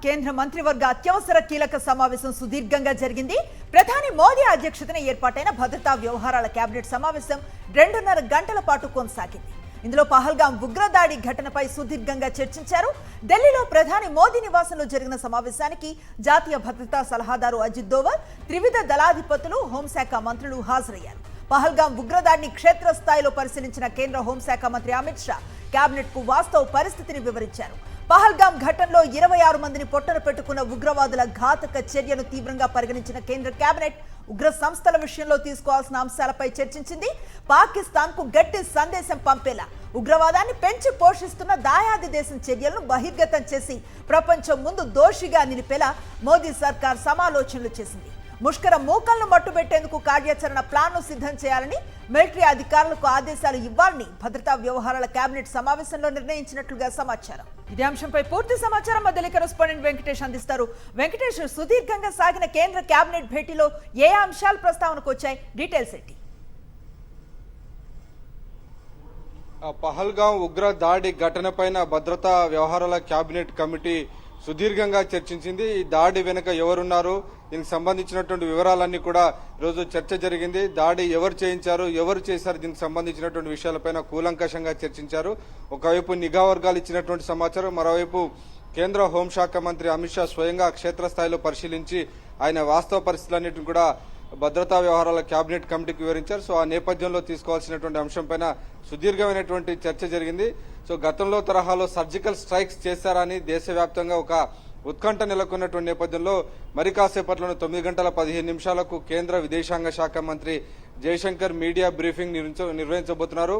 కేంద్ర మంత్రివర్గ అత్యవసర కీలక సమావేశం సుదీర్ఘంగా జరిగింది. ప్రధాని మోదీ అధ్యక్షతన ఏర్పాటైన భద్రతా వ్యవహారాల కేబినెట్ సమావేశం 2.5 గంటల పాటు కొనసాగింది. ఇందులో పహల్గాం ఉగ్రదాడి ఘటనపై సుదీర్ఘంగా చర్చించారు. ఢిల్లీలో ప్రధాని మోదీ నివాసంలో జరిగిన సమావేశానికి జాతీయ భద్రతా సలహాదారు అజిత్ దోవల్, త్రివిధ దళాధిపతులు, హోంశాఖ మంత్రులు హాజరయ్యారు. పహల్గాం ఉగ్రదాడిని క్షేత్రస్థాయిలో పరిశీలించిన కేంద్ర హోంశాఖ మంత్రి అమిత్ షా కేబినెట్ కు వాస్తవ పరిస్థితిని వివరించారు. పహల్గాం ఘటనలో 26 మందిని పొట్టన పెట్టుకున్న ఉగ్రవాదుల ఘాతక చర్యను తీవ్రంగా పరిగణించిన కేంద్ర కేబినెట్ ఉగ్ర సంస్థల విషయంలో తీసుకోవాల్సిన అంశాలపై చర్చించింది. పాకిస్తాన్ కు గట్టి సందేశం పంపేలా ఉగ్రవాదాన్ని పెంచి పోషిస్తున్న దాయాది దేశం చర్యలను బహిర్గతం చేసి ప్రపంచం ముందు దోషిగా నిలిపేలా మోదీ సర్కార్ సమాలోచనలు చేసింది. ముష్కర మూకలను మట్టుబెట్టేందుకు కార్యాచరణ ప్లాన్ను సిద్ధం చేయాలని, మిలిటరీ అధికారులకు ఆదేశాలు ఇవ్వాలని భద్రతా వ్యవహారాల కేబినెట్ సమావేశంలో నిర్ణయించినట్లుగా సమాచారం. ఇదే అంశంపై పూర్తి సమాచారం మా ఢిల్లీ కరెస్పాండెంట్ వెంకటేష్ అందిస్తారు. వెంకటేష్, సుదీర్ఘంగా సాగిన కేంద్ర కేబినెట్ భేటీలో ఏ అంశాలు ప్రస్తావనకు వచ్చాయి? డీటెయిల్స్ ఏంటి? పహల్గాం ఉగ్ర దాడి ఘటనపైన భద్రతా వ్యవహారాల కేబినెట్ కమిటీ సుదీర్ఘంగా చర్చించింది. ఈ దాడి వెనుక ఎవరున్నారు, దీనికి సంబంధించినటువంటి వివరాలన్నీ కూడా ఈరోజు చర్చ జరిగింది. దాడి ఎవరు చేయించారు, ఎవరు చేశారు, దీనికి సంబంధించినటువంటి విషయాలపైన కూలంకషంగా చర్చించారు. ఒకవైపు నిఘా వర్గాలు ఇచ్చినటువంటి సమాచారం, మరోవైపు కేంద్ర హోంశాఖ మంత్రి అమిత్ షా స్వయంగా క్షేత్రస్థాయిలో పరిశీలించి ఆయన వాస్తవ పరిస్థితులన్నింటినీ కూడా భద్రతా వ్యవహారాల కేబినెట్ కమిటీకి వివరించారు. సో ఆ నేపథ్యంలో తీసుకోవాల్సినటువంటి అంశంపైన సుదీర్ఘమైనటువంటి చర్చ జరిగింది. సో గతంలో తరహాలో సర్జికల్ స్ట్రైక్స్ చేశారని దేశవ్యాప్తంగా ఒక ఉత్కంఠ నెలకొన్నటువంటి నేపథ్యంలో మరి కాసేపట్లోనే 9:15 కేంద్ర విదేశాంగ శాఖ మంత్రి జయశంకర్ మీడియా బ్రీఫింగ్ నిర్వహించబోతున్నారు.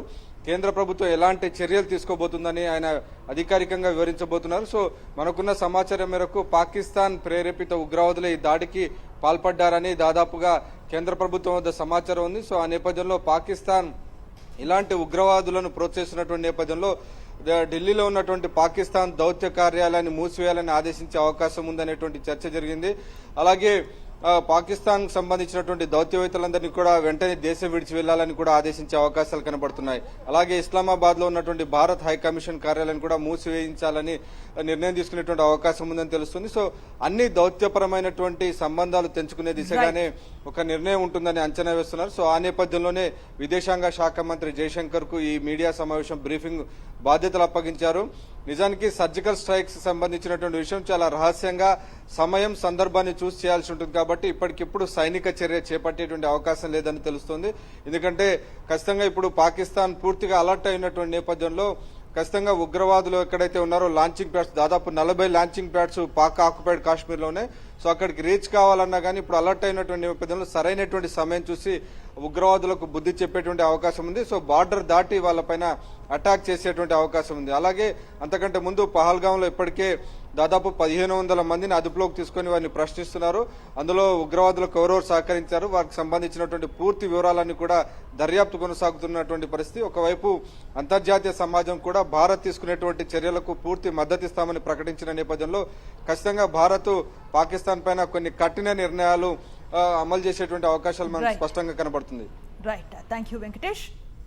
కేంద్ర ప్రభుత్వం ఎలాంటి చర్యలు తీసుకోబోతుందని ఆయన అధికారికంగా వివరించబోతున్నారు. సో మనకున్న సమాచారం మేరకు పాకిస్తాన్ ప్రేరేపిత ఉగ్రవాదులు ఈ దాడికి పాల్పడ్డారని దాదాపుగా కేంద్ర ప్రభుత్వం వద్ద సమాచారం ఉంది. సో ఆ నేపథ్యంలో పాకిస్తాన్ ఇలాంటి ఉగ్రవాదులను ప్రోత్సహిస్తున్నటువంటి నేపథ్యంలో ఢిల్లీలో ఉన్నటువంటి పాకిస్తాన్ దౌత్య కార్యాలయాన్ని మూసివేయాలని ఆదేశించే అవకాశం ఉందనేటువంటి చర్చ జరిగింది. అలాగే పాకిస్తాన్ సంబంధించినటువంటి దౌత్యవేత్తలందరినీ కూడా వెంటనే దేశం విడిచి వెళ్లాలని కూడా ఆదేశించే అవకాశాలు కనబడుతున్నాయి. అలాగే ఇస్లామాబాద్ లో ఉన్నటువంటి భారత్ హై కమిషన్ కార్యాలయాన్ని కూడా మూసివేయించాలని నిర్ణయం తీసుకునేటువంటి అవకాశం ఉందని తెలుస్తుంది. సో అన్ని దౌత్యపరమైనటువంటి సంబంధాలు తెంచుకునే దిశగానే ఒక నిర్ణయం ఉంటుందని అంచనా వేస్తున్నారు. సో ఆ నేపథ్యంలోనే విదేశాంగ శాఖ మంత్రి జయశంకర్ కు ఈ మీడియా సమావేశం బ్రీఫింగ్ బాధ్యతలు అప్పగించారు. నిజానికి సర్జికల్ స్ట్రైక్స్ సంబంధించినటువంటి విషయం చాలా రహస్యంగా సమయం సందర్భాన్ని చూసి చేయాల్సి ఉంటుంది కాబట్టి ఇప్పటికిప్పుడు సైనిక చర్య చేపట్టేటువంటి అవకాశం లేదని తెలుస్తోంది. ఎందుకంటే ఖచ్చితంగా ఇప్పుడు పాకిస్తాన్ పూర్తిగా అలర్ట్ అయినటువంటి నేపథ్యంలో ఖచ్చితంగా ఉగ్రవాదులు ఎక్కడైతే ఉన్నారో లాంచింగ్ ప్యాడ్స్ దాదాపు 40 లాంచింగ్ ప్యాడ్స్ పాక్ ఆక్యుపైడ్ కాశ్మీర్లోనే. సో అక్కడికి రీచ్ కావాలన్నా కానీ ఇప్పుడు అలర్ట్ అయినటువంటి నేపథ్యంలో సరైనటువంటి సమయం చూసి ఉగ్రవాదులకు బుద్ధి చెప్పేటువంటి అవకాశం ఉంది. సో బార్డర్ దాటి వాళ్ళపైన అటాక్ చేసేటువంటి అవకాశం ఉంది. అలాగే అంతకంటే ముందు పహల్గాంలో ఇప్పటికే దాదాపు 1500 మందిని అదుపులోకి తీసుకుని వారిని ప్రశ్నిస్తున్నారు. అందులో ఉగ్రవాదులకు ఎవరెవరు సహకరించారు, వారికి సంబంధించినటువంటి పూర్తి వివరాలన్నీ కూడా దర్యాప్తు కొనసాగుతున్నటువంటి పరిస్థితి. ఒకవైపు అంతర్జాతీయ సమాజం కూడా భారత్ తీసుకునేటువంటి చర్యలకు పూర్తి మద్దతు ఇస్తామని ప్రకటించిన నేపథ్యంలో ఖచ్చితంగా భారత్ పాకిస్తాన్ పైన కొన్ని కఠిన నిర్ణయాలు అమలు చేసేటువంటి అవకాశాలు మనకు స్పష్టంగా కనబడుతుంది. Right, thank you Venkatesh.